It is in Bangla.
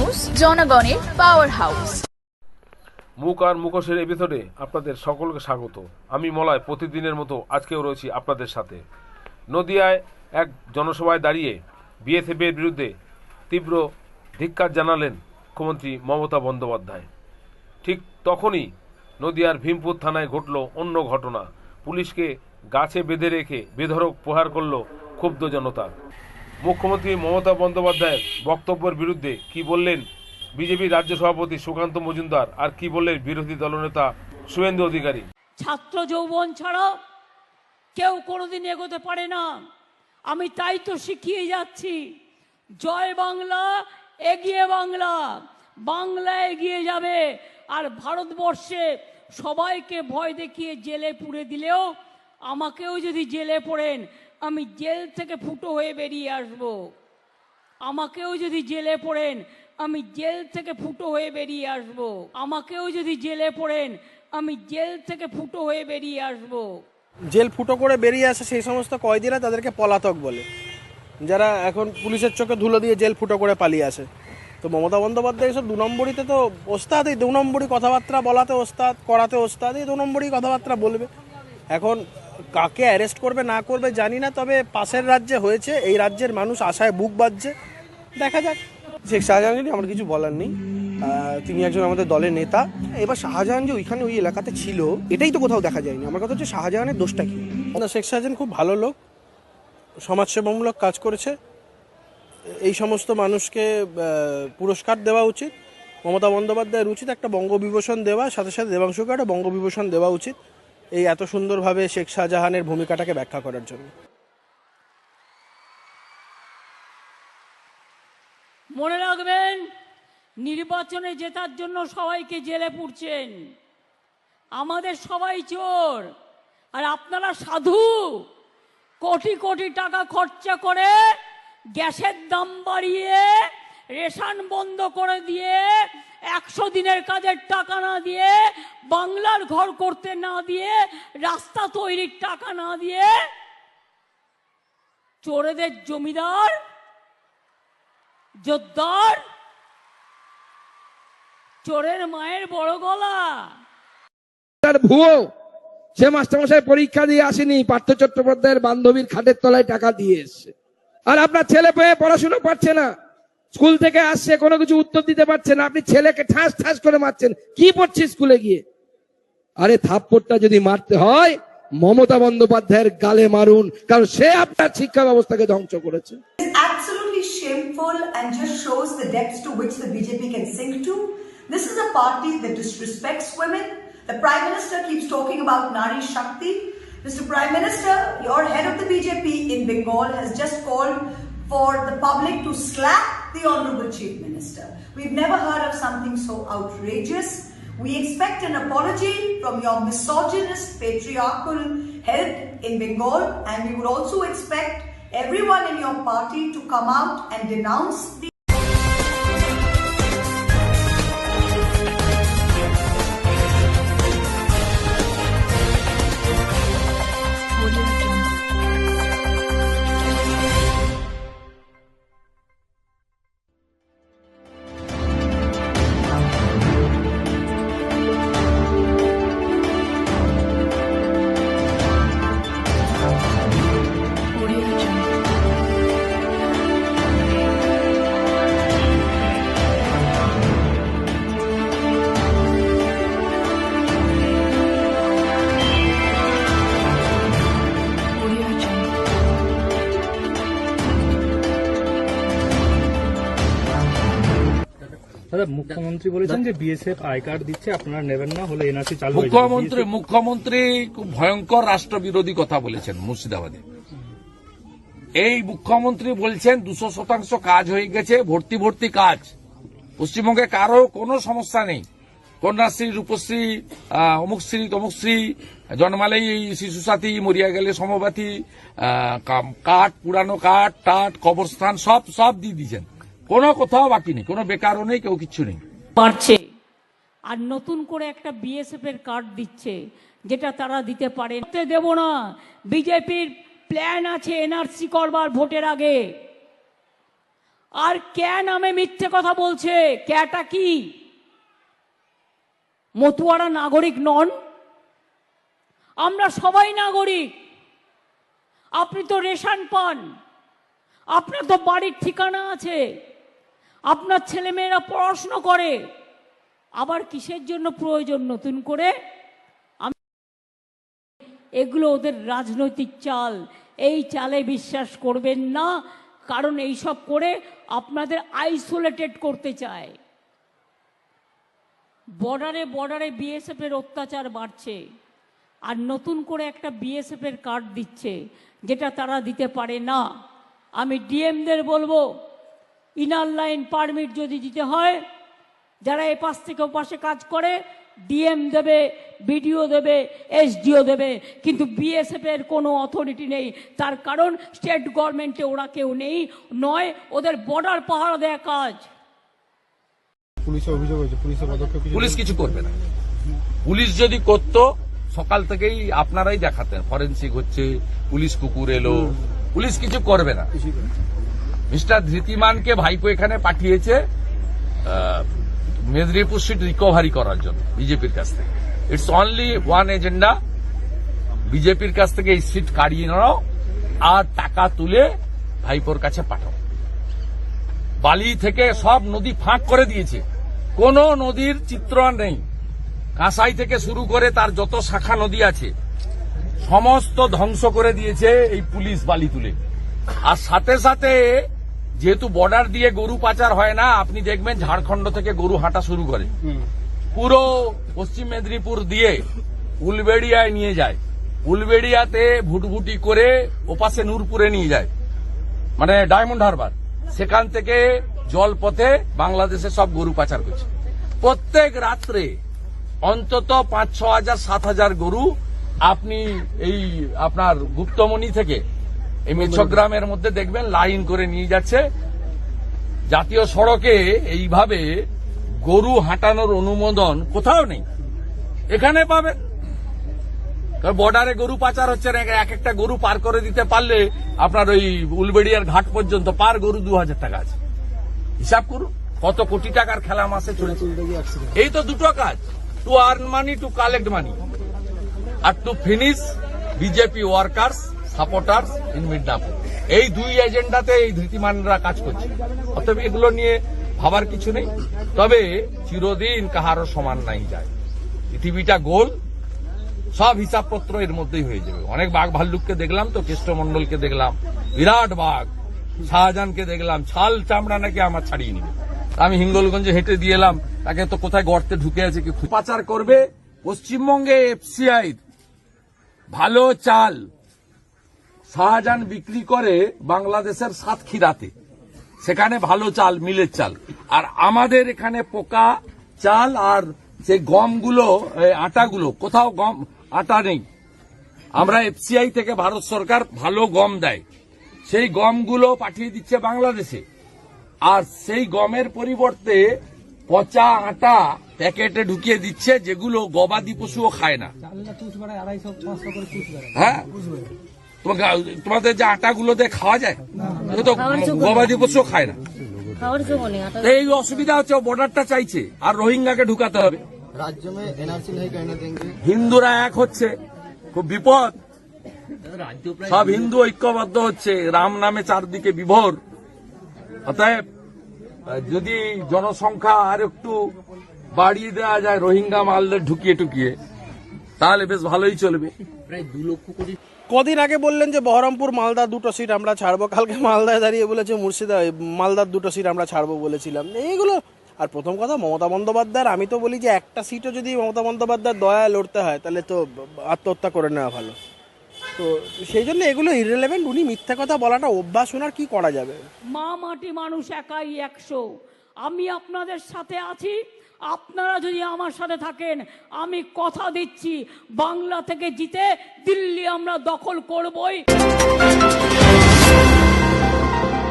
নিউজ, জনগণের পাওয়ার হাউস। মুখ আর মুখোশের এপিসোডে আপনাদের সকলকে স্বাগত। আমি মলয় প্রতিদিনের মতো আজকেও রয়েছি আপনাদের সাথে। নদিয়ায় এক জনসভায় দাঁড়িয়ে বিএসএফের বিরুদ্ধে তীব্র ধিক্কার জানালেন মুখ্যমন্ত্রী মমতা বন্দ্যোপাধ্যায়। ঠিক তখনই নদিয়ার ভীমপুর থানায় ঘটল অন্য ঘটনা। পুলিশকে গাছে বেঁধে রেখে বেধড়ক প্রহার করল ক্ষুব্ধ জনতা। মুখ্যমন্ত্রী মমতা বন্দ্যোপাধ্যায়ের বক্তব্যের বিরুদ্ধে কি বললেন বিজেপি রাজ্য সভাপতি সুকান্ত মজুমদার, আর কি বললেন বিরোধী দলনেতা শুভেন্দু অধিকারী। ছাত্র যৌবন ছাড়া কেউ কোনোদিন এগোতে পারে না। আমি তাই তো শিখিয়ে যাচ্ছি, জয় বাংলা, এগিয়ে বাংলা, বাংলা এগিয়ে যাবে। আর ভারতবর্ষে সবাইকে ভয় দেখিয়ে জেলে পুরে দিলেও আমাকেও যদি জেলে পড়েন, আমি জেল থেকে ফুটো হয়ে বেরিয়ে আসব। আমাকেও যদি জেলে পড়েন, আমি জেল থেকে ফুটো হয়ে বেরিয়ে আসব। আমাকেও যদি জেলে পড়েন, আমি জেল থেকে ফুটো হয়ে বেরিয়ে আসব। জেল ফুটো করে বেরিয়ে আসে সেই সমস্ত কয়েদিরা তাদেরকে পলাতক বলে, যারা এখন পুলিশের চোখে ধুলো দিয়ে জেল ফুটো করে পালিয়ে আসে। তো মমতা বন্দ্যোপাধ্যায় এসব 2 নম্বরিতে তো ওস্তাদ, এই 2 নম্বরই কথাবার্তা বলাতে ওস্তাদ, করাতে ওস্তাদ, এই 2 নম্বরই কথাবার্তা বলবে। এখন কাকে অ্যারেস্ট করবে না করবে জানি না, তবে পাশের রাজ্যে হয়েছে, এই রাজ্যের মানুষ আশায় বুক বাঁধছে, দেখা যাক। শেখ শাহজাহান নিয়ে আমার কিছু বলার নেই, তিনি একজন আমাদের দলের নেতা। এবার শাহজাহান যে ওইখানে ওই এলাকাতে ছিল এটাই তো কোথাও দেখা যায়নি। আমার কথা হচ্ছে শাহজাহানের দোষটা কি? না, শেখ শাহজাহান খুব ভালো লোক, সমাজসেবামূলক কাজ করেছে, এই সমস্ত মানুষকে পুরস্কার দেওয়া উচিত। মমতা বন্দ্যোপাধ্যায়ের উচিত একটা বঙ্গবিভূষণ দেওয়া, সাথে সাথে দেবাংশুকে একটা বঙ্গবিভূষণ দেওয়া উচিত, এই এত সুন্দরভাবে শেখ শাহজাহানের ভূমিকাটাকে ব্যাখ্যা করার জন্য। মনে রাখবেন, নির্বাচনে জেতার জন্য সবাইকে জেলে পুরছেন, আমাদের সবাই চোর আর আপনারা সাধু। কোটি কোটি টাকা খরচা করে গ্যাসের দাম বাড়িয়ে, রেশন বন্ধ করে দিয়ে, 100 দিনের কাজের টাকা না দিয়ে, বাংলার ঘর করতে না দিয়ে, রাস্তা তৈরির টাকা না দিয়ে চোরেদের জমিদার, জোরদার, চোরের মায়ের বড় গলা। ভুয়ো সে মাস্টারমশাই পরীক্ষা দিয়ে আসেনি, পার্থ চট্টোপাধ্যায়ের বান্ধবীর খাটের তলায় টাকা দিয়ে এসছে। আর আপনার ছেলে পেয়ে পড়াশোনা পারছে না, স্কুল থেকে আসছে কোনো কিছু উত্তর দিতে পারছে না, আপনি ছেলেকে ঠাস ঠাস করে মারছেন। কি পড়ছে স্কুলে গিয়ে? আরে থাপ্পড়টা যদি মারতে হয় মমতা বন্দ্যোপাধ্যায়ের গালে মারুন, কারণ সে আপনার শিক্ষা ব্যবস্থাকে ধ্বংস করেছে। Absolutely shameful and just shows the depths to which the BJP can sink to. This is a party that disrespects women. The Prime Minister keeps talking about Nari Shakti. Mr. Prime Minister, your head of the BJP in Bengal has just called for the public to slap the Honorable Chief Minister. We've never heard of something so outrageous. We expect an apology from your misogynist, patriarchal head in Bengal, and we would also expect everyone in your party to come out and denounce the মুখ্যমন্ত্রী বলেছেন যে বিএসএফ আই কার্ড দিচ্ছে, আপনারা নেবেন না, হলে এনআরসি চালু। মুখ্যমন্ত্রী খুব ভয়ঙ্কর রাষ্ট্রবিরোধী কথা বলেছেন মুর্শিদাবাদে। এই মুখ্যমন্ত্রী বলছেন 200% কাজ হয়ে গেছে, ভর্তি কাজ। পশ্চিমবঙ্গে কারো কোনো সমস্যা নেই, কন্যাশ্রী, রূপশ্রী, অমুকশ্রী, তমুকশ্রী, জন্মালেই শিশু সাথী, মরিয়া গেলে সমবাতি, কাঠ, পুরানো কাঠ টাট, কবরস্থান সব দিয়ে দিয়েছেন। কোনো কোথাও বাকি নেই, কোনো বেকারও নেই, কেউ কিচ্ছু নেই। পারছে আর নতুন করে একটা বিএসএফ এর কার্ড দিচ্ছে, যেটা তারা দিতে পারে। দেব না, বিজেপির প্ল্যান আছে এনআরসি করবার ভোটের আগে। আর কে নামে মিথ্যে কথা বলছে? ক্যাটা কি? মতুয়ারা নাগরিক নন? আমরা সবাই নাগরিক। আপনি তো রেশন পান, আপনার তো বাড়ির ঠিকানা আছে, আপনার ছেলেমেয়েরা পড়াশোনা করে, আবার কিসের জন্য প্রয়োজন নতুন করে? এগুলো ওদের রাজনৈতিক চাল। এই চালে বিশ্বাস করবেন না, কারণ এইসব করে আপনাদের আইসোলেটেড করতে চায়। বর্ডারে বর্ডারে বিএসএফ এর অত্যাচার বাড়ছে, আর নতুন করে একটা বিএসএফ এর কার্ড দিচ্ছে, যেটা তারা দিতে পারে না। আমি ডিএমদের বলবো, ইনার লাইন পারমিট যদি দিতে হয়, যারা এপাশ থেকে ওপাশে কাজ করে, ডিএম দেবে, বিডিও দেবে, এসডিও দেবে, কিন্তু বিএসএফ এর কোনো অথরিটি নেই। তার কারণ স্টেট গভর্নমেন্টে ওরা কেউ নেই, নয় ওদের বর্ডার পাহারা দেয়া কাজ। পুলিশের অভিযোগ হয়েছে, পুলিশের পদক্ষেপ পুলিশ কিছু করবে না। পুলিশ যদি করতো সকাল থেকেই আপনারাই দেখাতেন, ফরেন্সিক হচ্ছে, পুলিশ কুকুর এলো, পুলিশ কিছু করবে না। মিস্টার ধৃতিমানকে ভাইপো এখানে পাঠিয়েছে মেদিনীপুর সিট রিকভারি করার জন্য বিজেপির কাছ থেকে। ইটস অনলি ওয়ান এজেন্ডা, বিজেপির কাছ থেকে এই সিট কাড়িয়ে নাও আর টাকা তুলে ভাইপোর কাছে পাঠাও। বালি থেকে সব নদী ফাঁক করে দিয়েছে, কোন নদীর চিত্র নেই। কাঁসাই থেকে শুরু করে তার যত শাখা নদী আছে সমস্ত ধ্বংস করে দিয়েছে এই পুলিশ বালি তুলে। আর সাথে সাথে যেহেতু বর্ডার দিয়ে গরু পাচার হয় না, আপনি দেখবেন ঝাড়খণ্ড থেকে গরু হাঁটা শুরু করে, পুরো পশ্চিম মেদিনীপুর দিয়ে উলবেড়িয়ায় নিয়ে যায়, উলবেড়িয়াতে ভুটভুটি করে ওপাশে নূরপুরে নিয়ে যায়, মানে ডায়মন্ড হারবার, সেখান থেকে জলপথে বাংলাদেশে সব গরু পাচার করছে। প্রত্যেক রাত্রে অন্তত 5-6 হাজার 7 হাজার গরু আপনি এই আপনার গুপ্তমণি থেকে এই মেছগ্রামের মধ্যে দেখবেন লাইন করে নিয়ে যাচ্ছে। জাতীয় সড়কে এইভাবে গরু হাঁটানোর অনুমোদন কোথাও নেই, এখানে পাবেন। বর্ডারে গরু পাচার হচ্ছে না, এক একটা গরু পার করে দিতে পারলে আপনার ওই উলবেড়িয়ার ঘাট পর্যন্ত পার গরু 2000 টাকা আছে। হিসাব করুন কত কোটি টাকার খেলা মাসে চলেছে। এই তো দুটো কাজ, to earn money, to collect money, আর to finish BJP workers supporters in Midnapore. এই দুই এজেন্ডাতে এই ধৃতিমানরা কাজ করছে। অতএব এগুলো নিয়ে ভাবার কিছু নেই। তবে চিরদিন কাহারও সমান নাই যায়, পৃথিবীটা গোল, সব হিসাবপত্র এর মধ্যেই হয়ে যাবে। অনেক বাঘ ভাল্লুককে দেখলাম তো, কেষ্টমন্ডলকে দেখলাম, বিরাট বাঘ, শাহজাহানকে দেখলাম, ছাল চামড়া নাকি আমার ছাড়িয়ে নিবে। আমি হিঙ্গলগঞ্জে হেঁটে দিয়ে এলাম, তাকে তো কোথায় গর্তে ঢুকে আছে কি পাচার করবে। পশ্চিমবঙ্গে এফসিআই ভালো চাল শাহজাহান বিক্রি করে বাংলাদেশের সাতক্ষীরাতে, সেখানে ভালো চাল, মিলের চাল, আর আমাদের এখানে পোকা চাল আর সেই গমগুলো, আটাগুলো, কোথাও গম আটা নেই। আমরা এফসিআই থেকে ভারত সরকার ভালো গম দেয়, সেই গমগুলো পাঠিয়ে দিচ্ছে বাংলাদেশে, আর সেই গমের পরিবর্তে পচা আটা প্যাকেটে ঢুকিয়ে দিচ্ছে, যেগুলো গবাদি পশুও খায় না। হ্যাঁ, তোমাদের যে আটাগুলো দিয়ে খাওয়া যায়, তো গবাদি পশুও খায় না। এই অসুবিধা হচ্ছে, বর্ডারটা চাইছে আর রোহিঙ্গাকে ঢুকাতে হবে। হিন্দুরা এক হচ্ছে, খুব বিপদ। সব হিন্দু ঐক্যবদ্ধ হচ্ছে, রাম নামে চারদিকে বিভোর। অতএব যদি জনসংখ্যা আর একটু বাড়িয়ে দেওয়া যায়, রোহিঙ্গা মালদের ঢুকিয়ে টুকিয়ে, তাহলে বেশ ভালোই চলবে। প্রায় 2 লক্ষ কোটি। কদিন আগে বললেন যে বহরমপুর মালদার 2টো সিট আমরা ছাড়বো, কালকে মালদায় দাঁড়িয়ে বলেছে মালদার 2টো সিট আমরা ছাড়বো বলেছিলাম। এইগুলো আর প্রথম কথা মমতা বন্দ্যোপাধ্যায়ের, আমি তো বলি যে একটা সিটও যদি মমতা বন্দ্যোপাধ্যায়ের দয়ায় লড়তে হয় তাহলে তো আত্মহত্যা করে নেওয়া ভালো। তো সেই জন্য এগুলো ইররিলেভেন্ট। উনি মিথ্যা কথা বলাটা অভ্যাস, ওনার কি করা যাবে। মা মাটি মানুষ একাই 100। আমি আপনাদের সাথে আছি, আপনারা যদি আমার সাথে থাকেন, আমি কথা দিচ্ছি বাংলা থেকে জিতে দিল্লি আমরা দখল করবই।